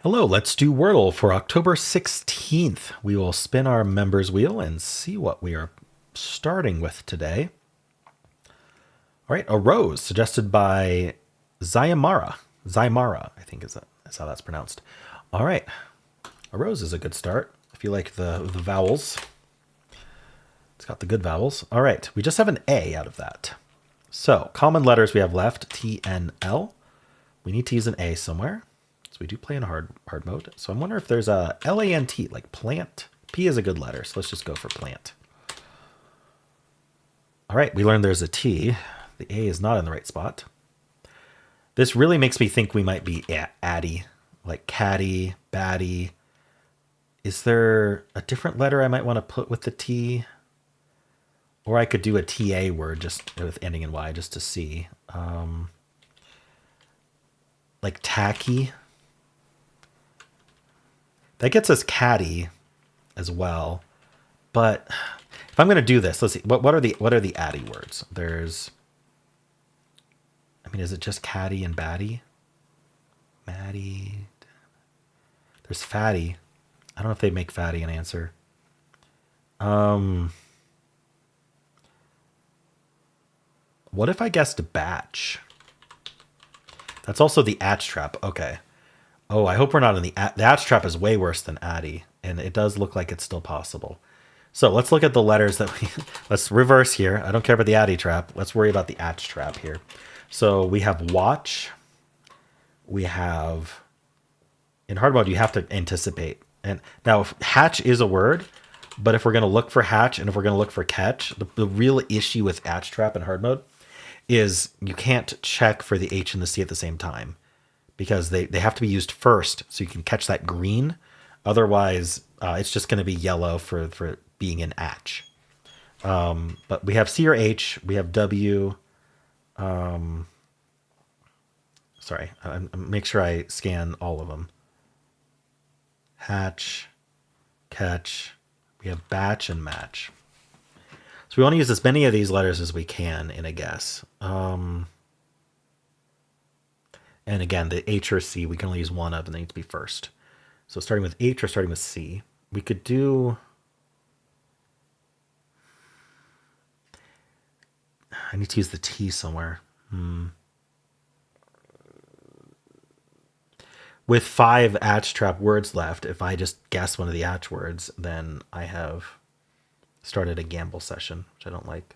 Hello, let's do Wordle for October 16th. We will spin our members wheel and see what we are starting with today. All right, a rose suggested by Zayamara. Zymara, I think is how that's pronounced. All right, a rose is a good start. If you like the vowels, it's got the good vowels. All right, we just have an A out of that. So common letters we have left, T, N, L. We need to use an A somewhere. We do play in hard mode. So I wonder if there's a LANT, like plant. P is a good letter, so let's just go for plant. All right, we learned there's a T. The A is not in the right spot. This really makes me think we might be addy, like caddy, baddie. Is there a different letter I might want to put with the T? Or I could do a TA word just with ending in Y just to see. Like tacky. That gets us caddy as well. But if I'm going to do this, let's see. What are the addy words? There's, I mean, is it just caddy and baddie? Maddie. There's fatty. I don't know if they make fatty an answer. What if I guessed batch? That's also the atch trap. Okay. Oh, I hope we're not in the atch trap is way worse than addy, and it does look like it's still possible. So let's look at the letters that let's reverse here. I don't care about the addy trap. Let's worry about the atch trap here. So we have watch. We have, in hard mode, you have to anticipate. And now hatch is a word, but if we're going to look for hatch and if we're going to look for catch, the real issue with atch trap in hard mode is you can't check for the H and the C at the same time, because they have to be used first so you can catch that green. Otherwise, it's just going to be yellow for being an atch. But we have C or H. We have W. Sorry, make sure I scan all of them. Hatch, catch. We have batch and match. So we want to use as many of these letters as we can in a guess. And again, the H or C, we can only use one of, and they need to be first. So starting with H or starting with C, we could do... I need to use the T somewhere. With 5 atch trap words left, if I just guess one of the atch words, then I have started a gamble session, which I don't like.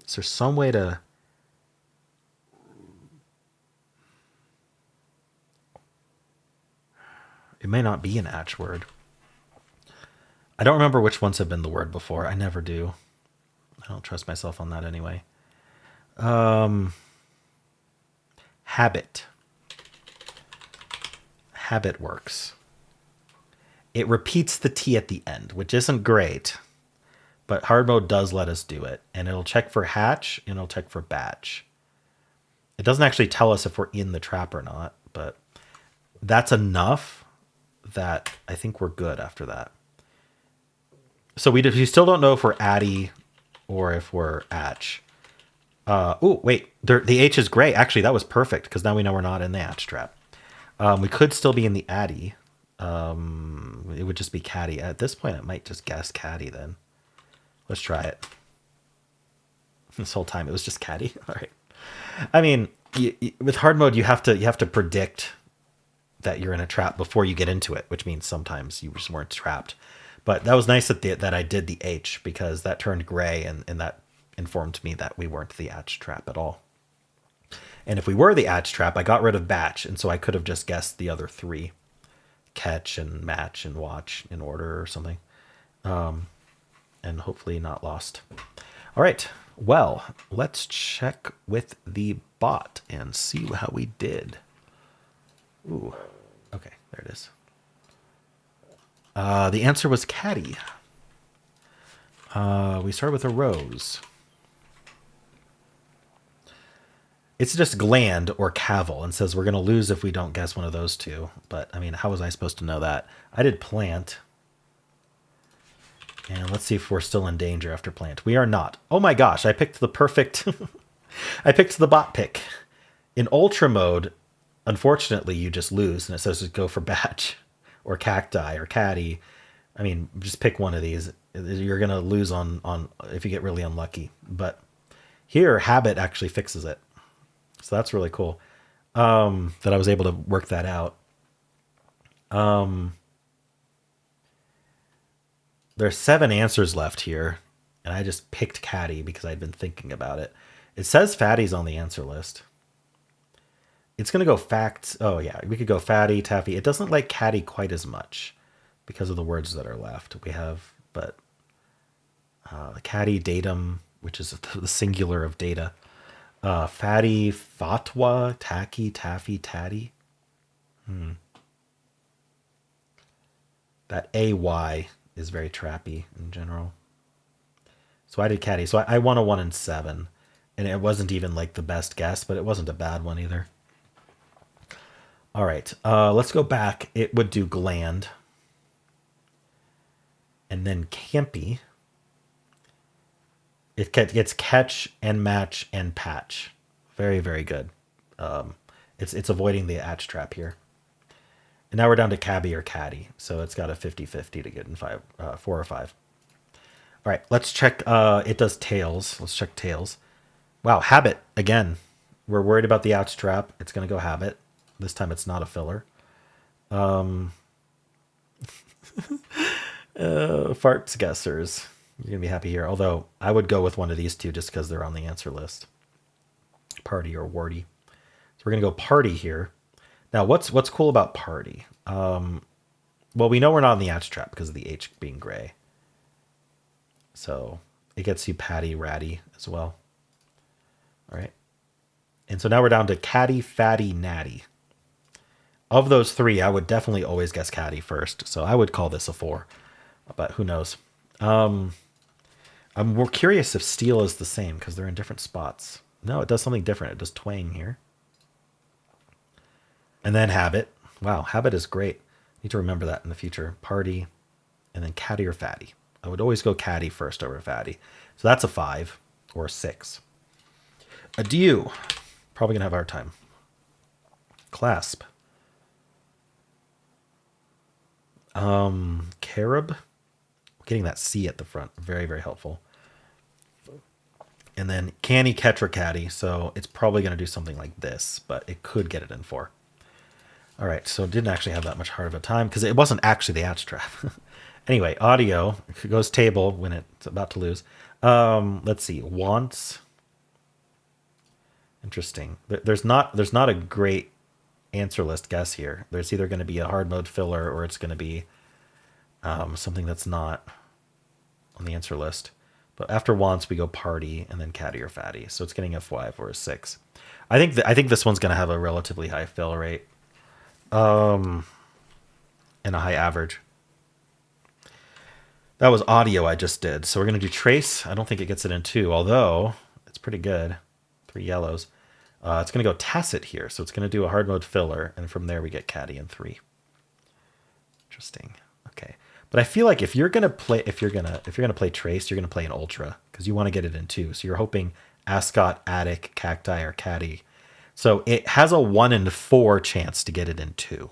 Is there some way to... It may not be an atch word. I don't remember which ones have been the word before. I never do. I don't trust myself on that anyway. Habit. Habit works. It repeats the T at the end, which isn't great. But hard mode does let us do it. And it'll check for hatch, and it'll check for batch. It doesn't actually tell us if we're in the trap or not, but that's enough that I think we're good after that. So we still don't know if we're addy or if we're atch. Oh, wait. The H is gray. Actually, that was perfect, because now we know we're not in the atch trap. We could still be in the addy. It would just be caddy. At this point, it might just guess caddy then. Let's try it. This whole time, it was just caddy. All right. I mean, with hard mode, you have to predict that you're in a trap before you get into it, which means sometimes you just weren't trapped. But that was nice that I did the H, because that turned gray, and that informed me that we weren't the atch trap at all. And if we were the atch trap, I got rid of batch, and so I could have just guessed the other 3. Catch and match and watch in order or something. And hopefully not lost. All right, well, let's check with the bot and see how we did. Ooh, okay, there it is. The answer was caddy. We started with a rose. It's just gland or cavil, and says we're going to lose if we don't guess one of those two. But, I mean, how was I supposed to know that? I did plant. And let's see if we're still in danger after plant. We are not. Oh my gosh, I picked the perfect... I picked the bot pick. In ultra mode, unfortunately, you just lose, and it says to go for batch or cacti or caddy. I mean, just pick one of these. You're going to lose on if you get really unlucky. But here, habit actually fixes it. So that's really cool that I was able to work that out. There's 7 answers left here, and I just picked caddy because I'd been thinking about it. It says fatty's on the answer list. It's going to go facts. Oh, yeah. We could go fatty, taffy. It doesn't like caddy quite as much because of the words that are left. We have, but caddy, datum, which is the singular of data. Fatty, fatwa, tacky, taffy, tatty. That AY is very trappy in general. So I did caddy. So I won a 1 in 7. And it wasn't even like the best guess, but it wasn't a bad one either. All right, let's go back. It would do gland. And then campy. It gets catch and match and patch. Very, very good. It's avoiding the atch trap here. And now we're down to cabby or caddy. So it's got a 50-50 to get in 4 or 5. All right, let's check. It does tails. Let's check tails. Wow, habit again. We're worried about the ouch trap. It's going to go habit. This time it's not a filler. Farts guessers. You're going to be happy here. Although I would go with one of these two just because they're on the answer list. Party or warty. So we're going to go party here. Now, what's cool about party? Well, we know we're not in the atch trap because of the H being gray. So it gets you patty, ratty as well. All right. And so now we're down to caddy, fatty, natty. Of those 3, I would definitely always guess caddy first. So I would call this a 4. But who knows? I'm more curious if steel is the same because they're in different spots. No, it does something different. It does twang here. And then habit. Wow, habit is great. Need to remember that in the future. Party, and then caddy or fatty. I would always go caddy first over fatty. So that's a 5 or a 6. Adieu. Probably going to have a hard time. Clasp. Carob. Getting that C at the front. Very, very helpful. And then canny, catch, or caddy. So it's probably going to do something like this, but it could get it in 4. All right, so it didn't actually have that much hard of a time because it wasn't actually the atch trap. Anyway, audio. It goes table when it's about to lose. Let's see. Wants. Interesting. There's not a great answer list guess here. There's either going to be a hard mode filler or it's going to be something that's not on the answer list. But after wants, we go party and then caddy or fatty. So it's getting a 5 or a 6. I think this one's going to have a relatively high fill rate and a high average. That was audio I just did. So we're going to do trace. I don't think it gets it in 2, although it's pretty good. 3 yellows. It's going to go tacit here. So it's going to do a hard mode filler. And from there we get caddy in 3. Interesting. Okay. But I feel like if you're going to play trace, you're going to play an ultra because you want to get it in 2. So you're hoping ascot, attic, cacti, or caddy. So it has a 1 in 4 chance to get it in 2.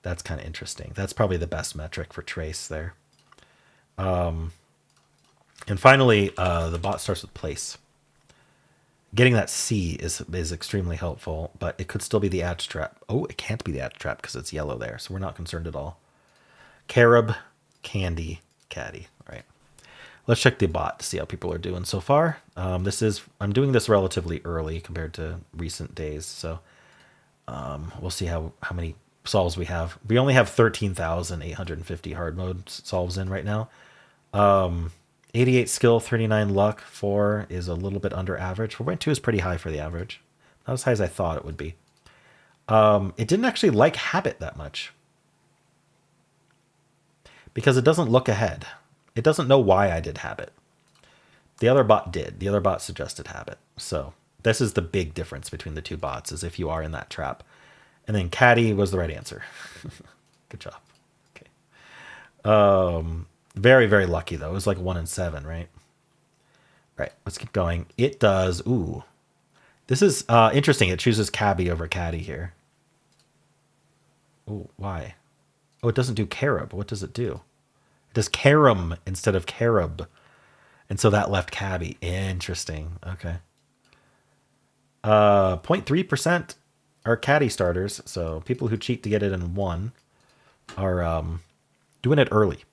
That's kind of interesting. That's probably the best metric for trace there. And finally, the bot starts with place. Getting that C is extremely helpful, but it could still be the atch trap. Oh, it can't be the atch trap because it's yellow there, so we're not concerned at all. Carob, candy, caddy. All right. Let's check the bot to see how people are doing so far. I'm doing this relatively early compared to recent days, so we'll see how many solves we have. We only have 13,850 hard mode solves in right now. 88 skill, 39 luck, 4 is a little bit under average. 4.2 is pretty high for the average. Not as high as I thought it would be. It didn't actually like habit that much because it doesn't look ahead. It doesn't know why I did habit. The other bot did. The other bot suggested habit. So this is the big difference between the two bots, is if you are in that trap. And then caddy was the right answer. Good job. Okay. Very, very lucky, though. It was like 1 in 7, right? Right, let's keep going. It does... Ooh. This is interesting. It chooses cabbie over caddy here. Oh, why? Oh, it doesn't do carob. What does it do? It does carom instead of carob. And so that left cabbie. Interesting. Okay. 0.3% are caddy starters. So people who cheat to get it in 1 are doing it early.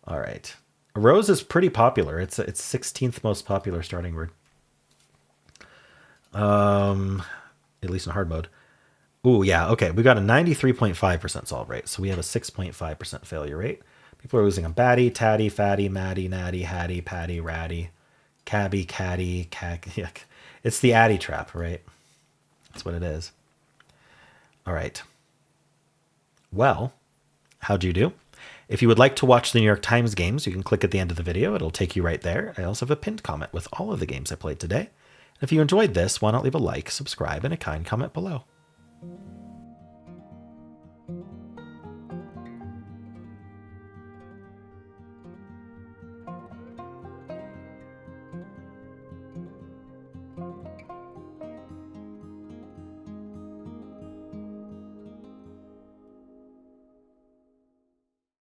All right. Rose is pretty popular. It's 16th most popular starting word. At least in hard mode. Ooh, yeah, okay. We got a 93.5% solve rate, so we have a 6.5% failure rate. People are losing on batty, tatty, fatty, matty, natty, hatty, patty, ratty, cabby, caddy, yeah. It's the addy trap, right? That's what it is. All right. Well, how'd you do? If you would like to watch the New York Times games, you can click at the end of the video. It'll take you right there. I also have a pinned comment with all of the games I played today. If you enjoyed this, why not leave a like, subscribe, and a kind comment below.